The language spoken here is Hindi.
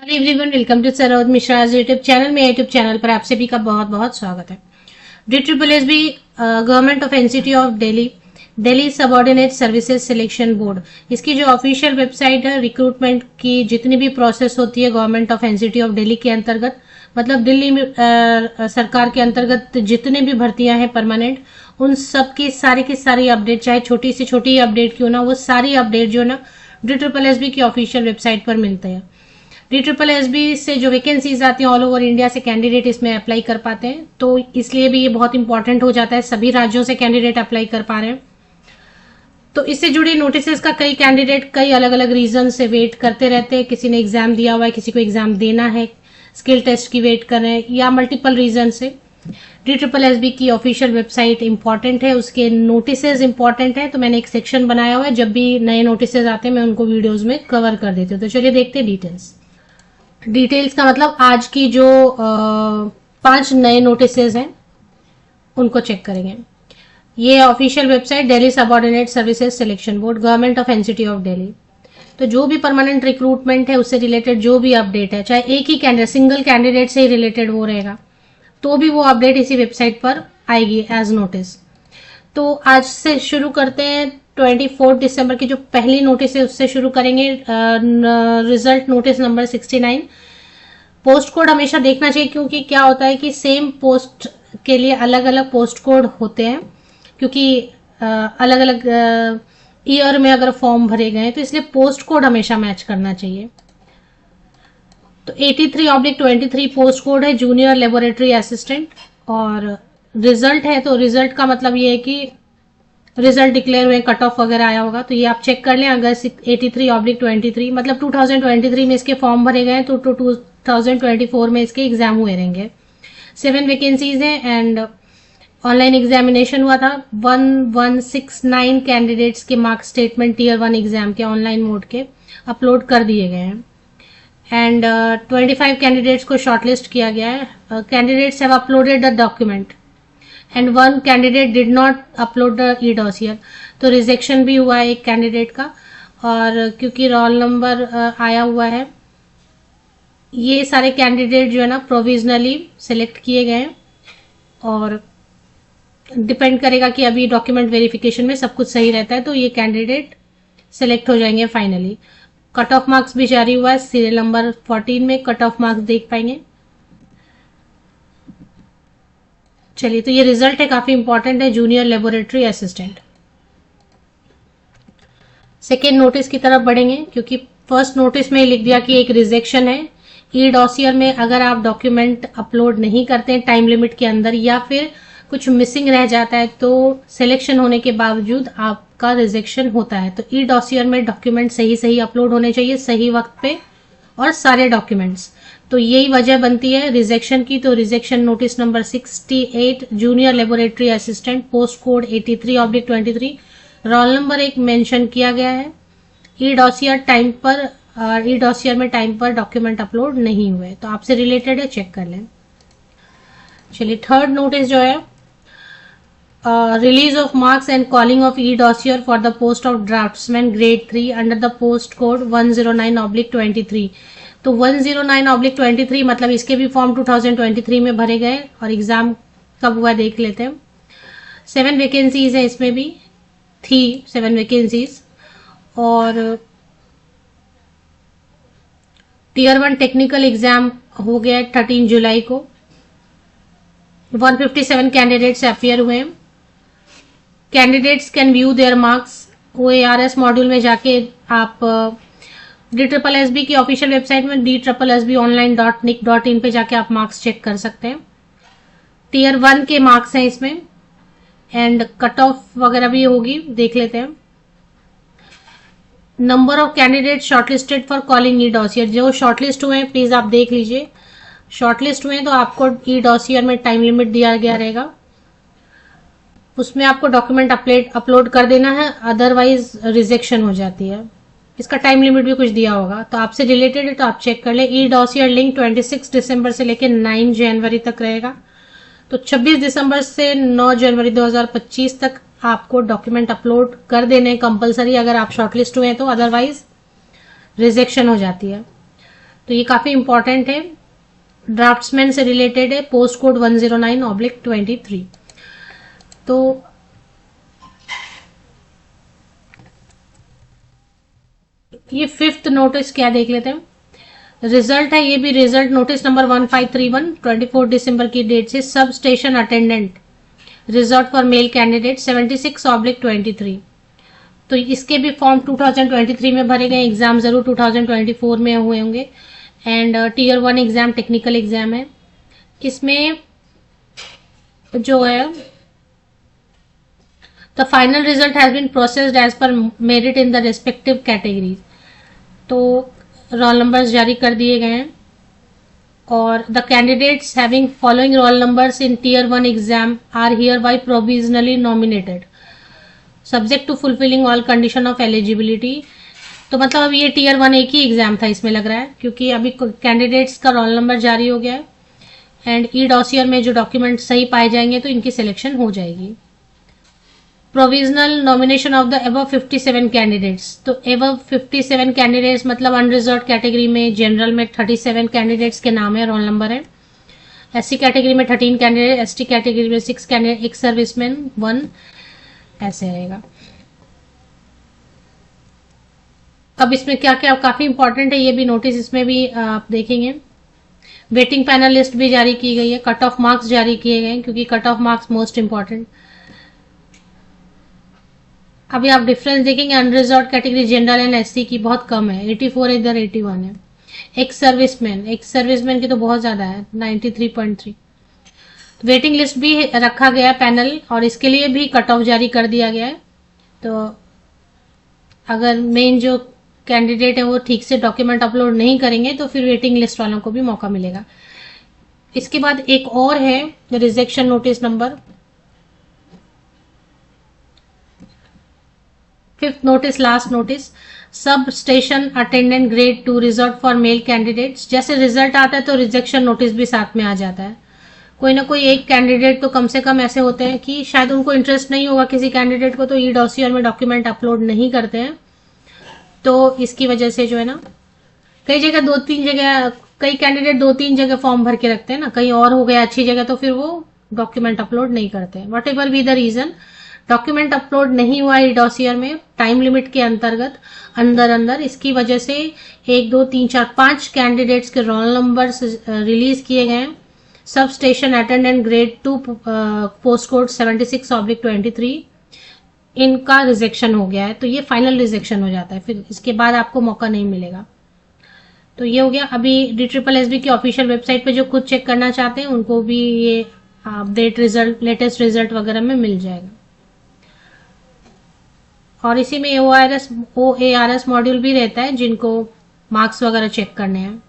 Hello everyone, welcome to Saroj Mishra YouTube channel में। यूट्यूब चैनल पर आप सभी का बहुत बहुत स्वागत है। DSSB government of NCT of Delhi, Delhi subordinate services selection board, इसकी जो ऑफिशियल वेबसाइट है, रिक्रूटमेंट की जितनी भी प्रोसेस होती है government of NCT of Delhi के अंतर्गत, मतलब दिल्ली में सरकार के अंतर्गत जितने भी भर्तियां हैं परमानेंट, उन सब की सारी अपडेट, चाहे छोटी से छोटी अपडेट क्यों ना, वो सारी अपडेट जो ना DSSB की ऑफिशियल वेबसाइट पर मिलते हैं। DSSB से जो वैकेंसीज आती हैं ऑल ओवर इंडिया से कैंडिडेट इसमें अप्लाई कर पाते हैं, तो इसलिए भी ये बहुत इंपॉर्टेंट हो जाता है। सभी राज्यों से कैंडिडेट अप्लाई कर पा रहे हैं, तो इससे जुड़ी नोटिसेस का कई कैंडिडेट कई अलग अलग रीजन से वेट करते रहते हैं। किसी ने एग्जाम दिया हुआ है, किसी को एग्जाम देना है, स्किल टेस्ट की वेट कर रहे हैं, या मल्टीपल रीजन से। DSSB की ऑफिशियल वेबसाइट इंपॉर्टेंट है, उसके नोटिसेज इंपॉर्टेंट है, तो मैंने एक सेक्शन बनाया हुआ है। जब भी नए नोटिसेज आते हैं मैं उनको वीडियोज में कवर कर देती हूँ। तो चलिए देखते हैं डिटेल्स का मतलब आज की जो 5 नए नोटिसेज हैं उनको चेक करेंगे। ये official website Delhi subordinate services selection board, government of NCT of Delhi. तो जो भी परमानेंट रिक्रूटमेंट है उससे रिलेटेड जो भी अपडेट है, चाहे एक ही कैंडिडेट, सिंगल कैंडिडेट से ही रिलेटेड वो रहेगा, तो भी वो अपडेट इसी वेबसाइट पर आएगी एज नोटिस। तो आज से शुरू करते हैं। 24 दिसंबर की जो पहली नोटिस है उससे शुरू करेंगे। Result notice number 69। Post code हमेशा देखना चाहिए, क्योंकि क्या होता है कि सेम पोस्ट के लिए अलग अलग पोस्ट कोड होते हैं, क्योंकि अलग अलग ईयर में अगर फॉर्म भरे गए, तो इसलिए पोस्ट कोड हमेशा मैच करना चाहिए। तो 83/23 पोस्ट कोड है, जूनियर लेबोरेटरी असिस्टेंट। और रिजल्ट है, तो रिजल्ट का मतलब ये है कि रिजल्ट डिक्लेयर हुए, कट ऑफ वगैरह आया होगा, तो ये आप चेक कर लें। अगर 83/23 मतलब 2023 में इसके फॉर्म भरे गए, तो 2024 में इसके एग्जाम हुए रहेंगे। 7 वैकेंसीज हैं एंड ऑनलाइन एग्जामिनेशन हुआ था। 1169 कैंडिडेट्स के मार्क्स स्टेटमेंट टीयर 1 एग्जाम के ऑनलाइन मोड के अपलोड कर दिए गए हैं एंड 25 कैंडिडेट्स को शॉर्टलिस्ट किया गया है। Candidates have uploaded the document and 1 candidate did not upload the e-dossier, तो रिजेक्शन भी हुआ है एक कैंडिडेट का। और क्योंकि रोल नंबर आया हुआ है, ये सारे कैंडिडेट जो है ना प्रोविजनली सिलेक्ट किए गए हैं, और डिपेंड करेगा कि अभी डॉक्यूमेंट वेरिफिकेशन में सब कुछ सही रहता है तो ये कैंडिडेट सिलेक्ट हो जाएंगे फाइनली। कट ऑफ मार्क्स भी जारी हुआ है, सीरियल नंबर 14 में कट ऑफ मार्क्स देख पाएंगे। चलिए, तो ये रिजल्ट है, काफी इंपॉर्टेंट है, junior laboratory assistant. Second notice की तरफ बढ़ेंगे, क्योंकि फर्स्ट नोटिस में लिख दिया कि एक रिजेक्शन है। ई-डॉसियर में अगर आप डॉक्यूमेंट अपलोड नहीं करते हैं टाइम लिमिट के अंदर, या फिर कुछ मिसिंग रह जाता है, तो सिलेक्शन होने के बावजूद आपका रिजेक्शन होता है। तो ई-डॉसियर में डॉक्यूमेंट सही अपलोड होने चाहिए, सही वक्त पे, और सारे डॉक्यूमेंट्स। तो यही वजह बनती है रिजेक्शन की। तो rejection notice number 68, junior laboratory assistant, post code 83/23, roll number 1 mention किया गया है। ई-डॉसियर में टाइम पर डॉक्यूमेंट अपलोड नहीं हुए, तो आपसे रिलेटेड है, चेक कर लें। चलिए, थर्ड नोटिस जो है, release of marks and calling of e-dossier for the post of draftsman grade 3 under the post code 109/23। तो 109/23 मतलब इसके भी फॉर्म 2023 में भरे गए, और एग्जाम कब हुआ देख लेते हैं। 7 वैकेंसीज है, इसमें भी थी 7 वैकेंसीज। और टीयर 1 टेक्निकल एग्जाम हो गया 13 जुलाई को। 157 कैंडिडेट्स अपियर हुए। Candidates can view there marks, OARS module में जाके आप DSSB की ऑफिशियल वेबसाइट में DSSBonline.nic.in पे जाके आप मार्क्स चेक कर सकते हैं। टीयर 1 के मार्क्स हैं इसमें, एंड कट ऑफ वगैरह भी होगी, देख लेते हैं। Number of candidate shortlisted for calling e-dossier, जो शॉर्टलिस्ट हुए हैं प्लीज आप देख लीजिए। शॉर्टलिस्ट हुए हैं तो आपको ई-डॉसियर में टाइम लिमिट दिया गया रहेगा, उसमें आपको डॉक्यूमेंट अपलोड कर देना है, अदरवाइज रिजेक्शन हो जाती है। इसका टाइम लिमिट भी कुछ दिया होगा, तो आपसे रिलेटेड है तो आप चेक कर ले। ई-डॉसियर लिंक 26 दिसंबर से लेकर 9 जनवरी तक रहेगा, तो 26 दिसंबर से 9 जनवरी 2025 तक आपको डॉक्यूमेंट अपलोड कर देने कंपलसरी, अगर आप शॉर्टलिस्ट हुए हैं तो, अदरवाइज रिजेक्शन हो जाती है। तो ये काफी इंपॉर्टेंट है, ड्राफ्ट्समैन से रिलेटेड है, पोस्ट कोड 109/23। तो ये 5th नोटिस क्या देख लेते हैं। रिजल्ट है, ये भी रिजल्ट नोटिस नंबर 1531 24 दिसंबर की डेट से, sub station attendant reserve for male candidate 76/23। तो इसके भी फॉर्म 2023 में भरे गए, एग्जाम जरूर 2024 में हुए होंगे। And tier 1 exam technical exam है। इसमें जो है the final result has been processed as per merit in the respective categories. तो रोल नंबर्स जारी कर दिए गए हैं, और the candidates having following roll numbers in tier 1 exam are hereby provisionally nominated subject to fulfilling all condition of eligibility. तो मतलब अब ये टीयर 1 एक ही एग्जाम था इसमें लग रहा है, क्योंकि अभी कैंडिडेट्स का रोल नंबर जारी हो गया है, एंड ई डॉसियर में जो डॉक्यूमेंट सही पाए जाएंगे तो इनकी सिलेक्शन हो जाएगी। Provisional nomination of the above 57 candidates. तो एबव 57 कैंडिडेट्स मतलब अनरिजर्व कैटेगरी में, जनरल में 37 कैंडिडेट्स के नाम है, रोल नंबर है। एससी कैटेगरी में 13 कैंडिडेट, एसटी कैटेगरी में 6 कैंडिडेट, एक सर्विसमैन 1, ऐसे रहेगा। अब इसमें क्या क्या काफी इंपॉर्टेंट है, ये भी नोटिस इसमें भी आप देखेंगे। वेटिंग पैनल लिस्ट भी जारी की गई है, कट ऑफ मार्क्स जारी किए गए, क्योंकि cut off marks most important. अभी आप डिफरेंस देखेंगे, unreserve category general and SC की बहुत कम है, 84 इधर 81 है। एक सर्विसमैन की तो बहुत ज्यादा है, 93.3। वेटिंग लिस्ट भी रखा गया पैनल, और इसके लिए भी कट ऑफ जारी कर दिया गया है। तो अगर मेन जो कैंडिडेट है वो ठीक से डॉक्यूमेंट अपलोड नहीं करेंगे तो फिर वेटिंग लिस्ट वालों को भी मौका मिलेगा। इसके बाद एक और है rejection notice number 5th notice, last notice, sub station attendant grade 2 reserve for male candidates. जैसे रिजल्ट आता है तो रिजेक्शन नोटिस भी साथ में आ जाता है। कोई ना कोई एक कैंडिडेट तो कम से कम ऐसे होते हैं कि शायद उनको इंटरेस्ट नहीं होगा किसी कैंडिडेट को, तो ई डॉसियर में डॉक्यूमेंट अपलोड नहीं करते हैं। तो इसकी वजह से जो है ना, कई जगह 2-3 जगह, कई कैंडिडेट 2-3 जगह फॉर्म भर के रखते हैं ना, कहीं और हो गया अच्छी जगह तो फिर वो डॉक्यूमेंट अपलोड नहीं करते। Whatever be the reason, document upload नहीं हुआ ई डॉसियर में टाइम लिमिट के अंतर्गत अंदर, इसकी वजह से 1, 2, 3, 4, 5 कैंडिडेट्स के रोल नंबर रिलीज किए गए। Sub station attendant grade 2 post code 76/23, इनका रिजेक्शन हो गया है। तो ये फाइनल रिजेक्शन हो जाता है, फिर इसके बाद आपको मौका नहीं मिलेगा। तो ये हो गया। अभी DSSB की ऑफिशियल वेबसाइट पे जो खुद चेक करना चाहते हैं उनको भी ये अपडेट रिजल्ट, लेटेस्ट रिजल्ट वगैरह में मिल जाएगा। और इसी में OARS मॉड्यूल भी रहता है जिनको मार्क्स वगैरह चेक करने हैं।